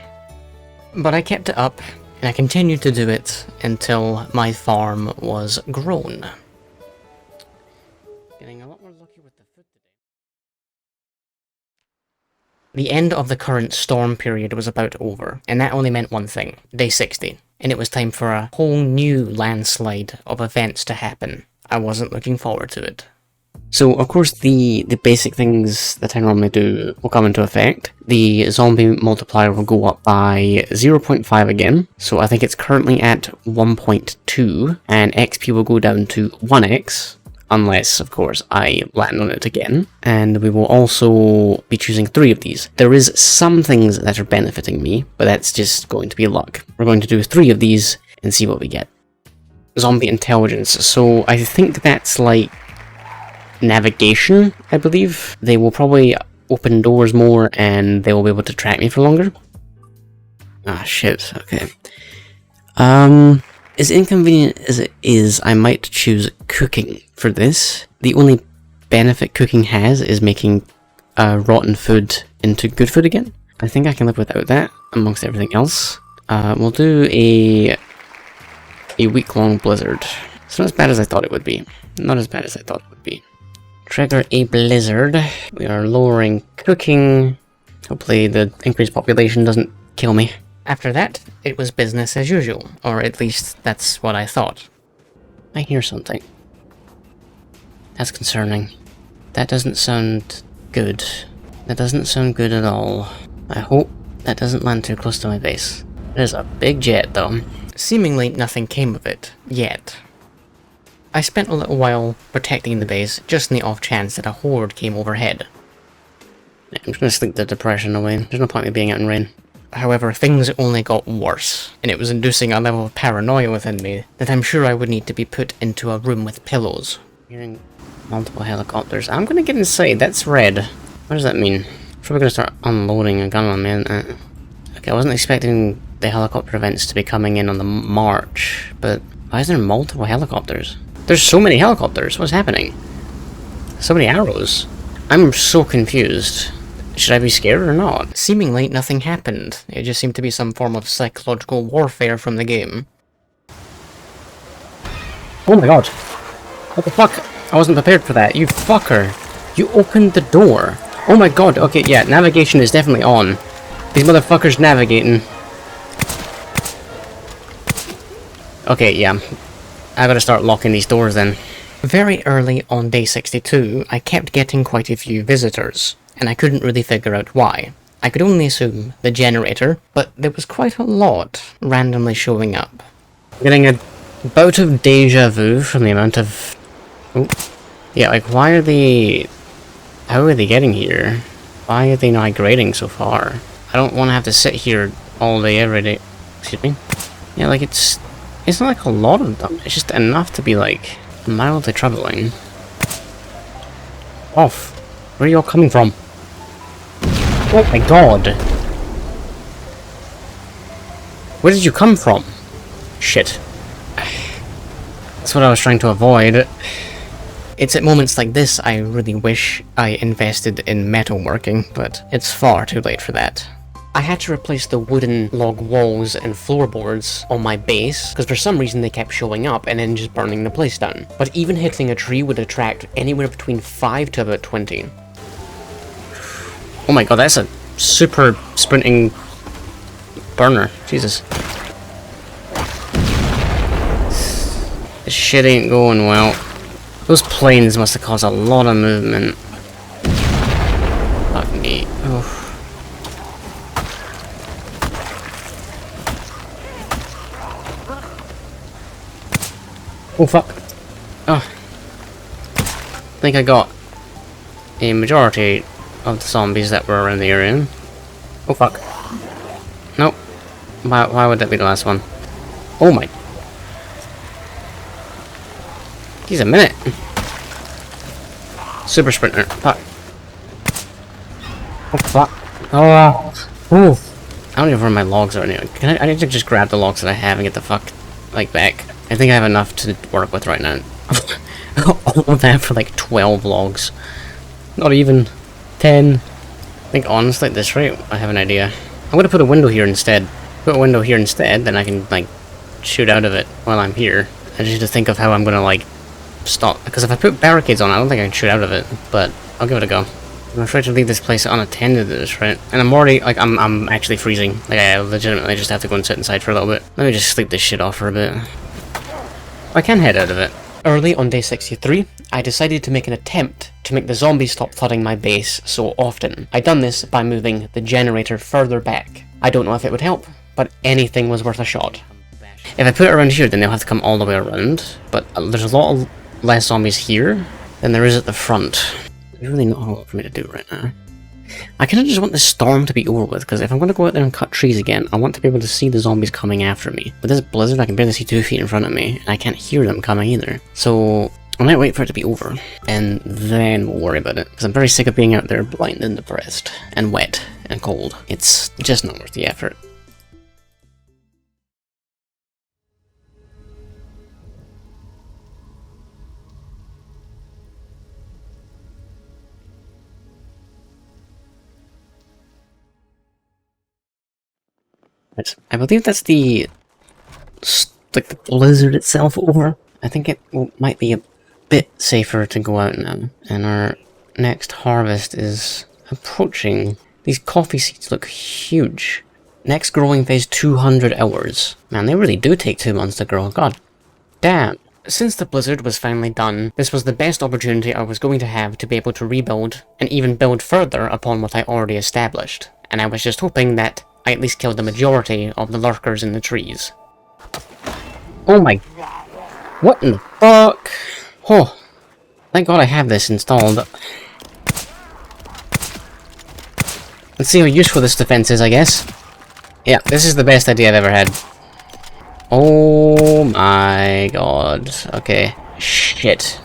But I kept it up, and I continued to do it until my farm was grown. Getting a lot more lucky with the food today. The end of the current storm period was about over, and that only meant one thing, day 60, and it was time for a whole new landslide of events to happen. I wasn't looking forward to it. So, of course, the basic things that I normally do will come into effect. The zombie multiplier will go up by 0.5 again, so I think it's currently at 1.2, and XP will go down to 1x, unless, of course, I land on it again. And we will also be choosing 3 of these. There is some things that are benefiting me, but that's just going to be luck. We're going to do 3 of these and see what we get. Zombie intelligence, so I think that's like navigation, I believe. They will probably open doors more and they will be able to track me for longer. Ah, shit, okay. As inconvenient as it is, I might choose cooking for this. The only benefit cooking has is making rotten food into good food again. I think I can live without that, amongst everything else. We'll do a week-long blizzard. It's not as bad as I thought it would be. Not as bad as I thought it would be. Trigger a blizzard. We are lowering cooking. Hopefully the increased population doesn't kill me. After that, it was business as usual. Or at least that's what I thought. I hear something. That's concerning. That doesn't sound good. That doesn't sound good at all. I hope that doesn't land too close to my base. It is a big jet though. Seemingly nothing came of it. Yet. I spent a little while protecting the base, just in the off chance that a horde came overhead. Yeah, I'm just gonna sleep the depression away. There's no point in me being out in rain. However, things only got worse, and it was inducing a level of paranoia within me that I'm sure I would need to be put into a room with pillows. Hearing multiple helicopters. I'm gonna get inside. That's red. What does that mean? Probably gonna start unloading a gun on me. Okay, I wasn't expecting the helicopter events to be coming in on the march, but why is there multiple helicopters? There's so many helicopters. What's happening? So many arrows. I'm so confused. Should I be scared or not? Seemingly nothing happened. It just seemed to be some form of psychological warfare from the game. Oh my god. What the fuck? I wasn't prepared for that. You fucker. You opened the door. Oh my god. Okay, yeah, navigation is definitely on. These motherfuckers navigating. Okay, yeah. I gotta start locking these doors then. Very early on day 62, I kept getting quite a few visitors, and I couldn't really figure out why. I could only assume the generator, but there was quite a lot randomly showing up. I'm getting a bout of deja vu from the amount of... Oh. Yeah, like, why are they... How are they getting here? Why are they migrating so far? I don't want to have to sit here all day, every day. Excuse me? Yeah, like, it's not like a lot of them. It's just enough to be, like, mildly troubling. Off. Where are you all coming from? Oh my god. Where did you come from? Shit. That's what I was trying to avoid. It's at moments like this I really wish I invested in metalworking, but it's far too late for that. I had to replace the wooden log walls and floorboards on my base, because for some reason they kept showing up and then just burning the place down. But even hitting a tree would attract anywhere between 5 to about 20. Oh my god, that's a super sprinting burner. Jesus. This shit ain't going well. Those planes must have caused a lot of movement. Fuck me. Oh. Oh fuck. Oh. I think I got a majority of the zombies that were around the area. Oh fuck. Nope. Why would that be the last one? Oh my. He's a minute. Super sprinter. Fuck. Oh fuck. Oh. Ooh. I don't even know where my logs are anyway. I need to just grab the logs that I have and get the fuck, like, back. I think I have enough to work with right now. All of that for like 12 logs. Not even 10. I think honestly at this rate, I have an idea. I'm gonna put a window here instead. Put a window here instead, then I can like shoot out of it while I'm here. I just need to think of how I'm gonna like stop. Because if I put barricades on, I don't think I can shoot out of it. But I'll give it a go. I'm afraid to leave this place unattended at this rate. And I'm already, like, I'm actually freezing. Like, I legitimately just have to go and sit inside for a little bit. Let me just sleep this shit off for a bit. I can head out of it. Early on day 63, I decided to make an attempt to make the zombies stop flooding my base so often. I'd done this by moving the generator further back. I don't know if it would help, but anything was worth a shot. If I put it around here, then they'll have to come all the way around, but there's a lot of less zombies here than there is at the front. There's really not a lot for me to do right now. I kind of just want this storm to be over with, because if I'm going to go out there and cut trees again, I want to be able to see the zombies coming after me. With this blizzard, I can barely see 2 feet in front of me, and I can't hear them coming either. So I might wait for it to be over, and then we'll worry about it. Because I'm very sick of being out there blind and depressed, and wet, and cold. It's just not worth the effort. I believe that's the blizzard itself over. I think it might be a bit safer to go out now. And our next harvest is approaching. These coffee seeds look huge. Next growing phase 200 hours. Man, they really do take 2 months to grow. God damn. Since the blizzard was finally done, this was the best opportunity I was going to have to be able to rebuild and even build further upon what I already established. And I was just hoping that I at least killed the majority of the lurkers in the trees. Oh my... What in the fuck? Oh, thank God I have this installed. Let's see how useful this defense is, I guess. Yeah, this is the best idea I've ever had. Oh my God. Okay. Shit.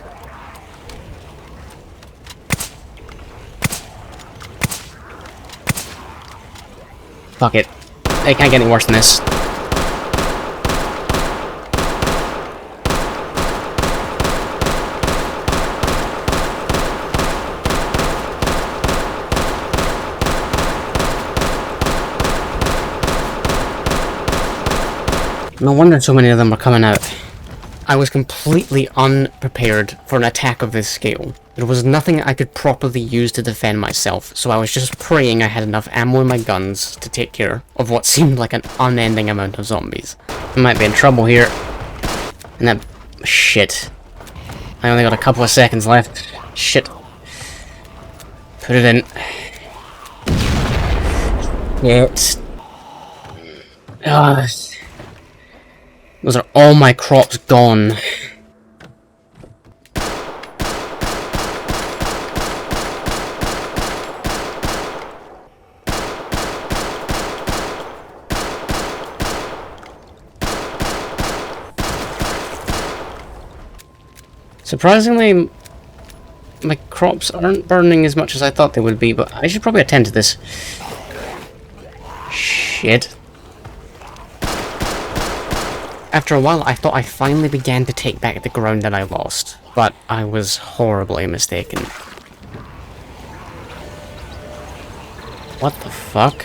Fuck it. It can't get any worse than this. No wonder so many of them are coming out. I was completely unprepared for an attack of this scale. There was nothing I could properly use to defend myself, so I was just praying I had enough ammo in my guns to take care of what seemed like an unending amount of zombies. I might be in trouble here. And that... shit. I only got a couple of seconds left. Shit. Put it in. Shit. Ugh. Those are all my crops gone. Surprisingly, my crops aren't burning as much as I thought they would be, but I should probably attend to this. Shit. After a while, I thought I finally began to take back the ground that I lost, but I was horribly mistaken. What the fuck?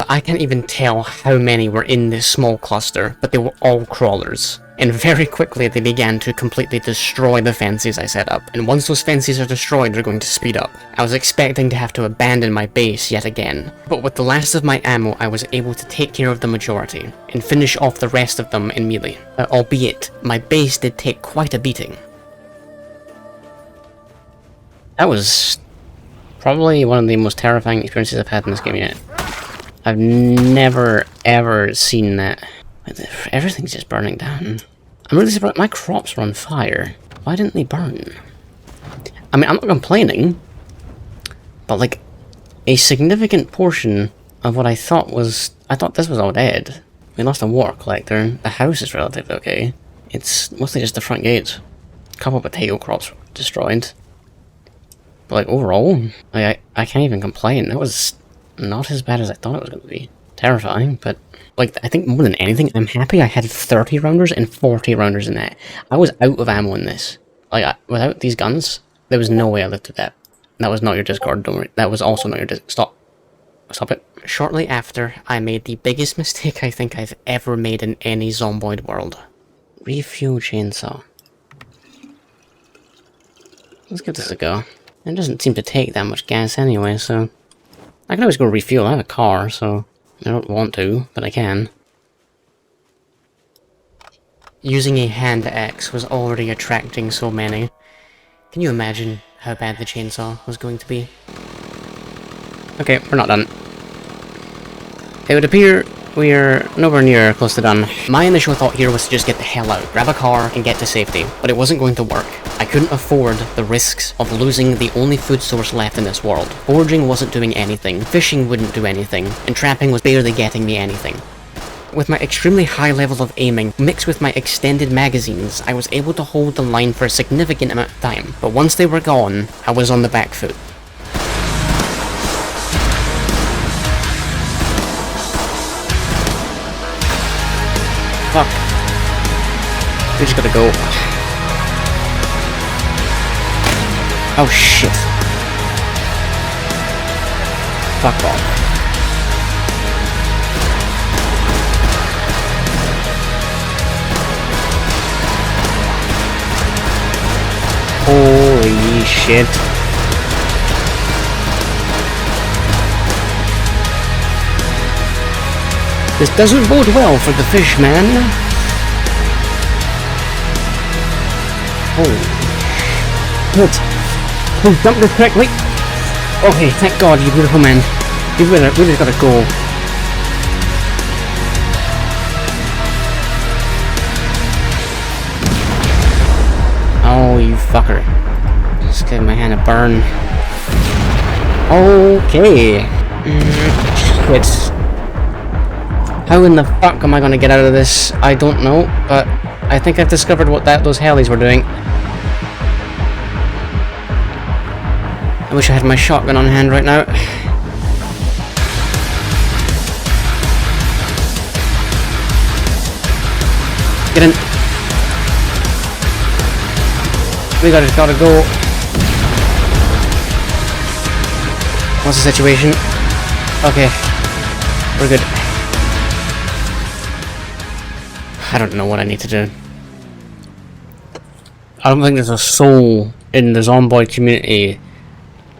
I can't even tell how many were in this small cluster, but they were all crawlers. And very quickly they began to completely destroy the fences I set up, and once those fences are destroyed, they're going to speed up. I was expecting to have to abandon my base yet again, but with the last of my ammo I was able to take care of the majority, and finish off the rest of them in melee. Albeit, my base did take quite a beating. That was probably one of the most terrifying experiences I've had in this game yet. I've never ever seen that. Everything's just burning down. I'm really surprised. My crops were on fire. Why didn't they burn? I mean, I'm not complaining, but like, a significant portion of what I thought this was all dead. We lost a water collector. The house is relatively okay. It's mostly just the front gates. A couple of potato crops were destroyed. But like, overall, I can't even complain. That was not as bad as I thought it was going to be. Terrifying, but like, I think more than anything, I'm happy I had 30 rounders and 40 rounders in that. I was out of ammo in this. Like, without these guns, there was no way I lifted that. That was not your Discord, don't worry. That was also not your Discord. Stop. Stop it. Shortly after, I made the biggest mistake I think I've ever made in any Zomboid world. Refuel chainsaw. Let's give this a go. It doesn't seem to take that much gas anyway, so... I can always go refuel. I have a car, so... I don't want to, but I can. Using a hand axe was already attracting so many. Can you imagine how bad the chainsaw was going to be? Okay, we're not done. It would appear we're nowhere near close to done. My initial thought here was to just get the hell out, grab a car, and get to safety, but it wasn't going to work. I couldn't afford the risks of losing the only food source left in this world. Foraging wasn't doing anything, fishing wouldn't do anything, and trapping was barely getting me anything. With my extremely high level of aiming, mixed with my extended magazines, I was able to hold the line for a significant amount of time, but once they were gone, I was on the back foot. Fuck. We just gotta go. Oh shit. Fuck off. Holy shit. This doesn't bode well for the fish, man. Holy shit. Please jump this correctly. Okay, thank God, you beautiful man. You've really gotta go. Oh, you fucker. Just giving my hand a burn. Okay. Shit. How in the fuck am I gonna get out of this? I don't know, but I think I've discovered what those helis were doing. I wish I had my shotgun on hand right now. Get in. We gotta go. What's the situation? Okay. We're good. I don't know what I need to do. I don't think there's a soul in the ZOMBOID community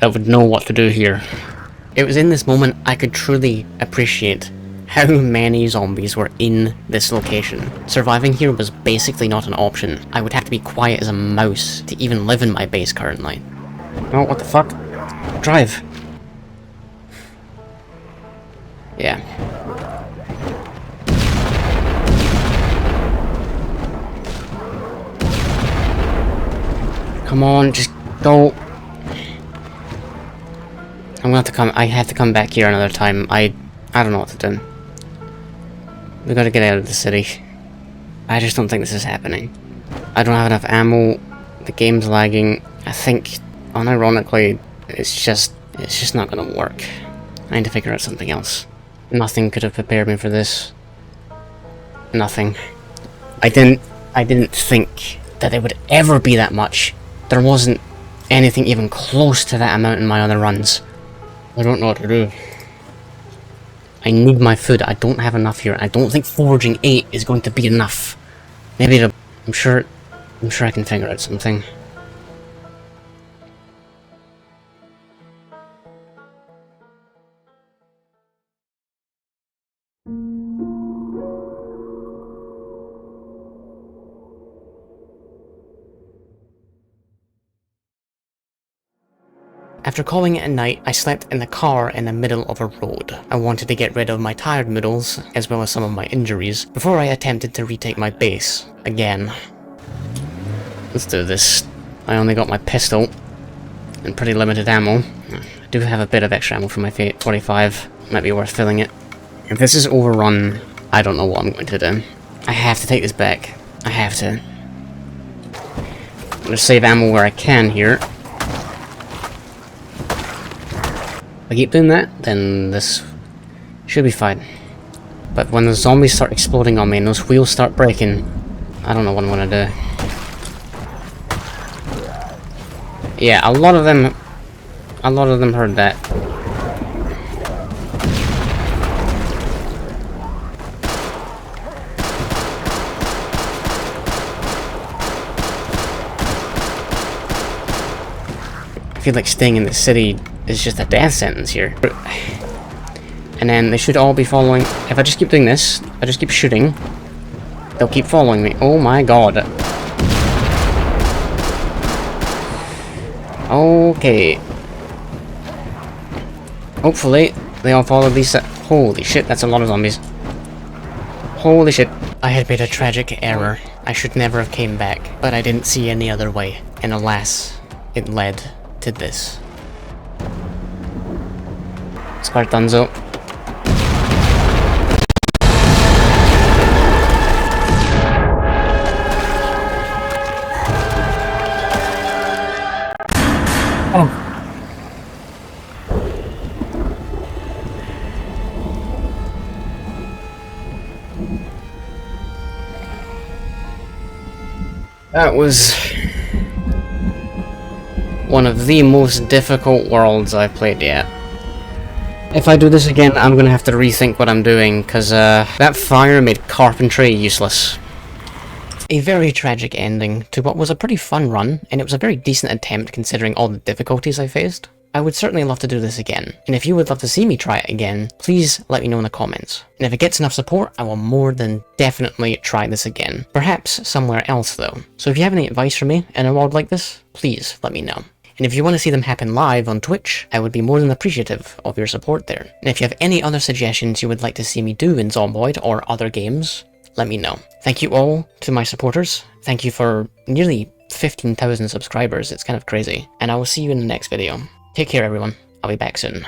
that would know what to do here. It was in this moment I could truly appreciate how many zombies were in this location. Surviving here was basically not an option. I would have to be quiet as a mouse to even live in my base currently. Oh, what the fuck? Drive. Yeah. Come on, just go. I have to come back here another time. I don't know what to do. We gotta get out of the city. I just don't think this is happening. I don't have enough ammo. The game's lagging. I think, unironically, it's just not gonna work. I need to figure out something else. Nothing could have prepared me for this. Nothing. I didn't think that it would ever be that much. There wasn't anything even close to that amount in my other runs. I don't know what to do. I need my food. I don't have enough here. I don't think foraging 8 is going to be enough. Maybe I'm sure I can figure out something. After calling it a night, I slept in the car in the middle of a road. I wanted to get rid of my tired noodles, as well as some of my injuries, before I attempted to retake my base, again. Let's do this. I only got my pistol, and pretty limited ammo. I do have a bit of extra ammo for my 45, might be worth filling it. If this is overrun, I don't know what I'm going to do. I have to take this back. I have to. I'm gonna save ammo where I can here. If I keep doing that, then this should be fine. But when the zombies start exploding on me and those wheels start breaking, I don't know what I'm gonna do. Yeah, a lot of them heard that. I feel like staying in the city is just a death sentence here. And then they should all be following. If I just keep doing this, I just keep shooting, they'll keep following me. Oh my god. Okay. Hopefully, they all follow these. Holy shit, that's a lot of zombies. Holy shit. I had made a tragic error. I should never have came back, but I didn't see any other way. And alas, it led to this. Spartanzo. Oh. That was one of the most difficult worlds I've played yet. If I do this again, I'm gonna have to rethink what I'm doing, because that fire made carpentry useless. a very tragic ending to what was a pretty fun run, and it was a very decent attempt considering all the difficulties I faced. I would certainly love to do this again, and if you would love to see me try it again, please let me know in the comments. And if it gets enough support, I will more than definitely try this again. Perhaps somewhere else though. So if you have any advice for me in a world like this, please let me know. And if you want to see them happen live on Twitch, I would be more than appreciative of your support there. And if you have any other suggestions you would like to see me do in Zomboid or other games, let me know. Thank you all to my supporters. Thank you for nearly 15,000 subscribers, it's kind of crazy. And I will see you in the next video. Take care everyone, I'll be back soon.